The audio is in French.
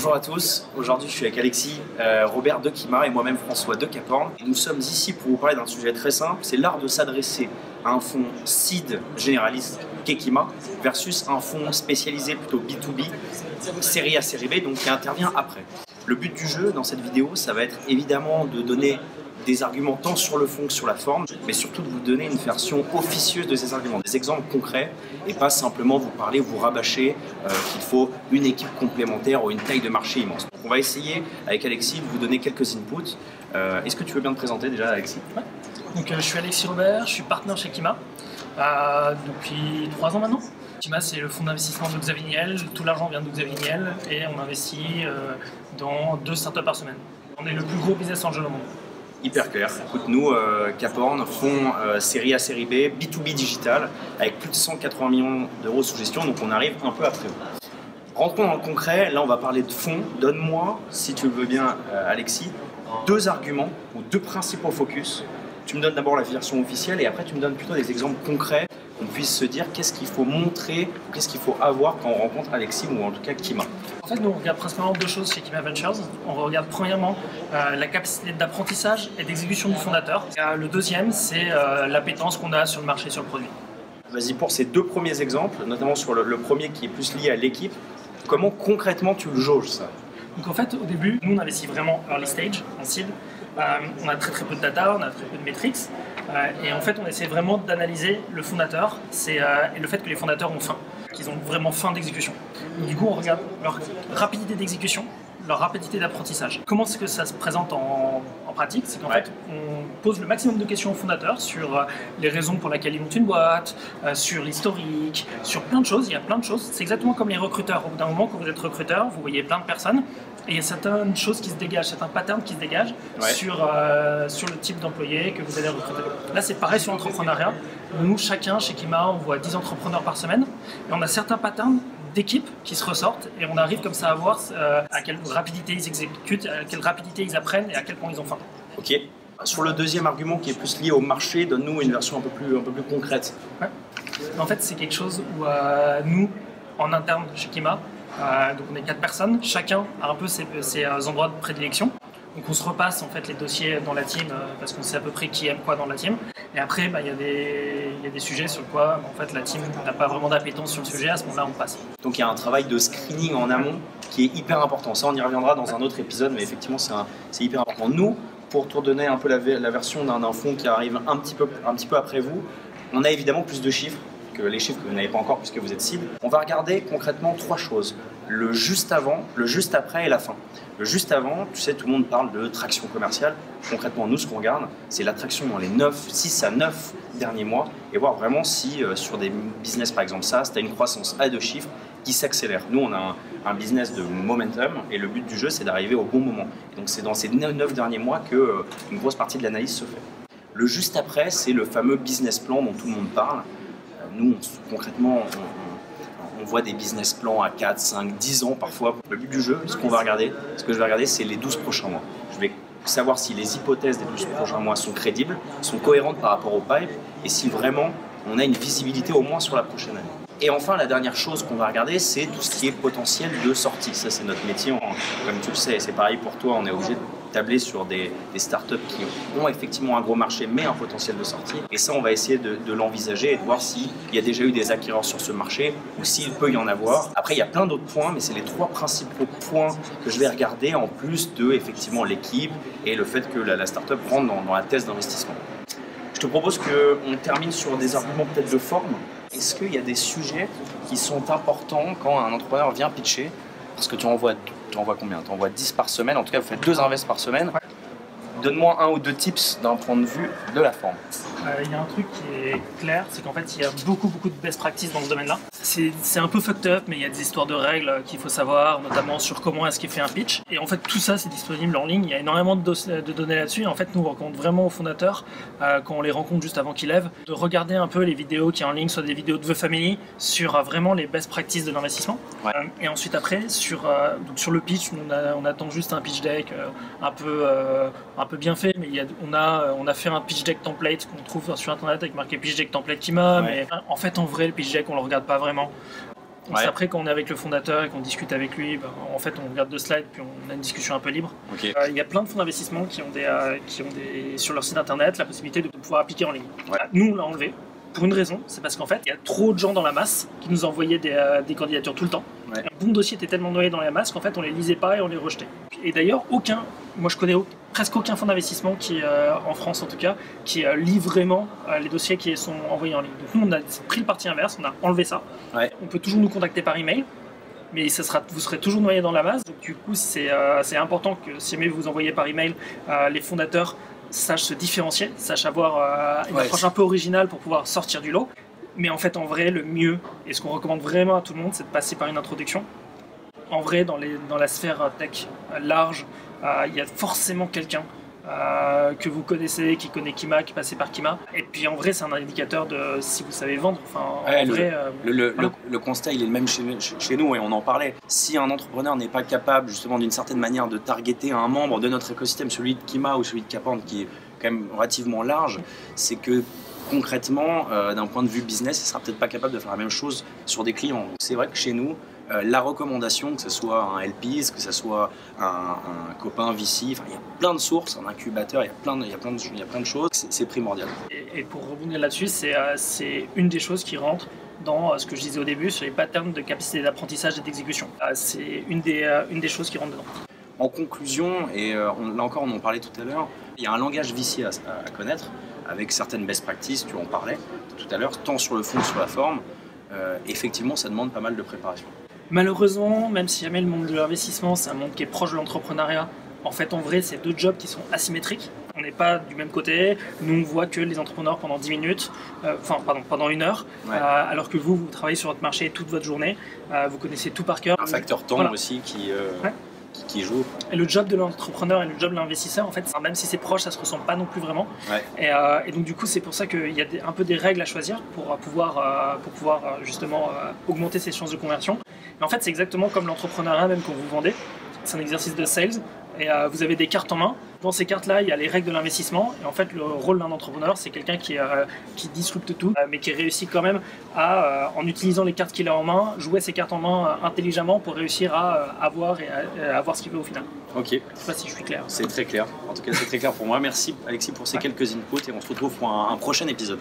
Bonjour à tous, aujourd'hui je suis avec Alexis, Robert de Kima et moi-même François de Caporn. Et nous sommes ici pour vous parler d'un sujet très simple, c'est l'art de s'adresser à un fonds seed généraliste qu'est Kima versus un fonds spécialisé plutôt B2B, série A, série B, donc qui intervient après. Le but du jeu dans cette vidéo, ça va être évidemment de donner des arguments tant sur le fond que sur la forme, mais surtout de vous donner une version officieuse de ces arguments, des exemples concrets et pas simplement vous parler, vous rabâcher qu'il faut une équipe complémentaire ou une taille de marché immense. Donc on va essayer avec Alexis de vous donner quelques inputs. Est-ce que tu veux bien te présenter déjà, Alexis? Ouais. Donc, je suis Alexis Robert, je suis partenaire chez Kima depuis 3 ans maintenant. Kima, c'est le fonds d'investissement de Xavier Niel, tout l'argent vient de Xavier Niel et on investit dans 2 startups par semaine. On est le plus gros business angel au monde. Hyper clair. Écoute, nous, Caporn, fonds série A, série B, B2B digital, avec plus de 180 millions d'euros sous gestion, donc on arrive un peu après vous. Rentrons dans le concret, là on va parler de fonds. Donne-moi, si tu le veux bien, Alexis, 2 arguments ou 2 principaux focus. Tu me donnes d'abord la version officielle et après tu me donnes plutôt des exemples concrets qu'on puisse se dire qu'est-ce qu'il faut montrer, qu'est-ce qu'il faut avoir quand on rencontre Alexis ou en tout cas Kima. En fait, nous, on regarde principalement 2 choses chez Kima Ventures. On regarde premièrement la capacité d'apprentissage et d'exécution du fondateur. Le deuxième, c'est l'appétence qu'on a sur le marché, sur le produit. Vas-y, pour ces 2 premiers exemples, notamment sur le premier qui est plus lié à l'équipe, comment concrètement tu le jauges ça? Donc en fait, au début, nous, on investit vraiment early stage, en seed. On a très peu de data, on a très peu de metrics. Et en fait, on essaie vraiment d'analyser le fondateur et le fait que les fondateurs ont faim, qu'ils ont vraiment faim d'exécution. Du coup, on regarde leur rapidité d'exécution, leur rapidité d'apprentissage. Comment est-ce que ça se présente en pratique? C'est qu'en fait, on pose le maximum de questions aux fondateurs sur les raisons pour lesquelles ils montent une boîte, sur l'historique, sur plein de choses. Il y a plein de choses. C'est exactement comme les recruteurs. Au bout d'un moment, quand vous êtes recruteur, vous voyez plein de personnes et il y a certaines choses qui se dégagent, certains patterns qui se dégagent sur le type d'employé que vous allez recruter. Là, c'est pareil sur l'entrepreneuriat. Nous, chacun, chez Kima, on voit 10 entrepreneurs par semaine et on a certains patterns d'équipes qui se ressortent et on arrive comme ça à voir à quelle rapidité ils exécutent, à quelle rapidité ils apprennent et à quel point ils ont faim. Ok. Sur le deuxième argument qui est plus lié au marché, donne-nous une version un peu plus concrète. Ouais. En fait, c'est quelque chose où nous, en interne chez Kima, donc on est 4 personnes, chacun a un peu ses endroits de prédilection. Donc on se repasse en fait les dossiers dans la team parce qu'on sait à peu près qui aime quoi dans la team. Et après, il y a des sujets sur quoi en fait, la team n'a pas vraiment d'appétence sur le sujet, à ce moment-là on passe. Donc il y a un travail de screening en amont qui est hyper important. Ça on y reviendra dans un autre épisode, mais effectivement c'est hyper important. Nous, pour te redonner un peu la version d'un fonds qui arrive un petit peu après vous, on a évidemment plus de chiffres que les chiffres que vous n'avez pas encore puisque vous êtes cible. On va regarder concrètement 3 choses. Le juste avant, le juste après et la fin. Le juste avant, tu sais, tout le monde parle de traction commerciale. Concrètement, nous, ce qu'on regarde, c'est l'attraction dans les 6 à 9 derniers mois et voir vraiment si sur des business, par exemple ça, tu as une croissance à 2 chiffres qui s'accélère. Nous, on a un business de momentum et le but du jeu, c'est d'arriver au bon moment. Et donc, c'est dans ces 9 derniers mois qu'une grosse partie de l'analyse se fait. Le juste après, c'est le fameux business plan dont tout le monde parle. Nous, concrètement, on voit des business plans à 4, 5, 10 ans parfois. Le but du jeu, ce que je vais regarder, c'est les 12 prochains mois. Je vais savoir si les hypothèses des 12 prochains mois sont crédibles, sont cohérentes par rapport au pipe, et si vraiment on a une visibilité au moins sur la prochaine année. Et enfin, la dernière chose qu'on va regarder, c'est tout ce qui est potentiel de sortie. Ça, c'est notre métier. Comme tu le sais, c'est pareil pour toi, on est obligé de tabler sur des startups qui ont effectivement un gros marché, mais un potentiel de sortie. Et ça, on va essayer de l'envisager et de voir s'il y a déjà eu des acquéreurs sur ce marché ou s'il peut y en avoir. Après, il y a plein d'autres points, mais c'est les 3 principaux points que je vais regarder en plus de effectivement l'équipe et le fait que la startup rentre dans la thèse d'investissement. Je te propose qu'on termine sur des arguments peut-être de forme. Est-ce qu'il y a des sujets qui sont importants quand un entrepreneur vient pitcher? Parce que tu envoies combien? Tu envoies 10 par semaine, en tout cas vous faites 2 invests par semaine. Donne-moi 1 ou 2 tips d'un point de vue de la forme. Il y a un truc qui est clair, c'est qu'en fait il y a beaucoup de best practices dans ce domaine-là. C'est un peu fucked up, mais il y a des histoires de règles qu'il faut savoir, notamment sur comment est-ce qu'il fait un pitch. Et en fait tout ça c'est disponible en ligne, il y a énormément de données là-dessus. En fait nous on recommande vraiment aux fondateurs, quand on les rencontre juste avant qu'ils lèvent, de regarder un peu les vidéos qui sont en ligne, soit des vidéos de The Family, sur vraiment les best practices de l'investissement. Ouais. Et ensuite après, sur le pitch, on attend juste un pitch deck un peu bien fait, mais on a fait un pitch deck template qu'on trouve sur internet avec marqué pitch deck template Kima, mais en fait en vrai le pitch deck on le regarde pas vraiment. Donc après, quand on est avec le fondateur et qu'on discute avec lui, en fait, on regarde 2 slides puis on a une discussion un peu libre. Il y a plein de fonds d'investissement qui ont sur leur site internet la possibilité de pouvoir appliquer en ligne. Nous, on l'a enlevé. Pour une raison, c'est parce qu'en fait, il y a trop de gens dans la masse qui nous envoyaient des candidatures tout le temps. Un bon dossier était tellement noyé dans la masse qu'en fait, on les lisait pas et on les rejetait. Et d'ailleurs, moi je connais presque aucun fonds d'investissement qui, en France en tout cas, qui lit vraiment les dossiers qui sont envoyés en ligne. Donc nous, on a pris le parti inverse, on a enlevé ça. On peut toujours nous contacter par email, mais vous serez toujours noyé dans la masse. Donc du coup, c'est important que si jamais vous envoyez par email, les fondateurs sachent se différencier, sachent avoir une approche un peu originale pour pouvoir sortir du lot. Mais en fait, en vrai, le mieux, et ce qu'on recommande vraiment à tout le monde, c'est de passer par une introduction. En vrai, dans la sphère tech large, il y a forcément quelqu'un que vous connaissez, qui connaît Kima, qui est passé par Kima. Et puis en vrai, c'est un indicateur de si vous savez vendre. Le constat, il est le même chez nous et on en parlait. Si un entrepreneur n'est pas capable, justement, d'une certaine manière de targeter un membre de notre écosystème, celui de Kima ou celui de Kapand, qui est quand même relativement large, c'est que concrètement, d'un point de vue business, il ne sera peut-être pas capable de faire la même chose sur des clients. Donc, c'est vrai que chez nous, la recommandation, que ce soit un LPs, que ce soit un copain VC, il y a plein de sources, un incubateur, il y a plein de choses, c'est primordial. Et pour rebondir là-dessus, c'est une des choses qui rentre dans ce que je disais au début sur les patterns de capacité d'apprentissage et d'exécution. C'est une des choses qui rentre dedans. En conclusion, et là encore on en parlait tout à l'heure, il y a un langage VC à connaître, avec certaines best practices, tu en parlais tout à l'heure, tant sur le fond que sur la forme. Effectivement, ça demande pas mal de préparation. Malheureusement, même si jamais le monde de l'investissement, c'est un monde qui est proche de l'entrepreneuriat, en fait, en vrai, c'est 2 jobs qui sont asymétriques. On n'est pas du même côté. Nous, on voit que les entrepreneurs pendant 10 minutes, pendant 1 heure, alors que vous travaillez sur votre marché toute votre journée, vous connaissez tout par cœur. Un facteur temps aussi qui joue. Et le job de l'entrepreneur et le job de l'investisseur, en fait, même si c'est proche, ça se ressemble pas non plus vraiment. Et donc du coup, c'est pour ça qu'il y a un peu des règles à choisir pour pouvoir justement augmenter ses chances de conversion. Mais en fait, c'est exactement comme l'entrepreneuriat même quand vous vendez. C'est un exercice de sales. Et vous avez des cartes en main. Dans ces cartes-là, il y a les règles de l'investissement. Et en fait, le rôle d'un entrepreneur, c'est quelqu'un qui disrupte tout, mais qui réussit quand même à, en utilisant les cartes qu'il a en main, jouer ses cartes en main intelligemment pour réussir à avoir ce qu'il veut au final. Ok. Je ne sais pas si je suis clair. C'est très clair. En tout cas, c'est très clair pour moi. Merci Alexis pour ces quelques inputs et on se retrouve pour un prochain épisode.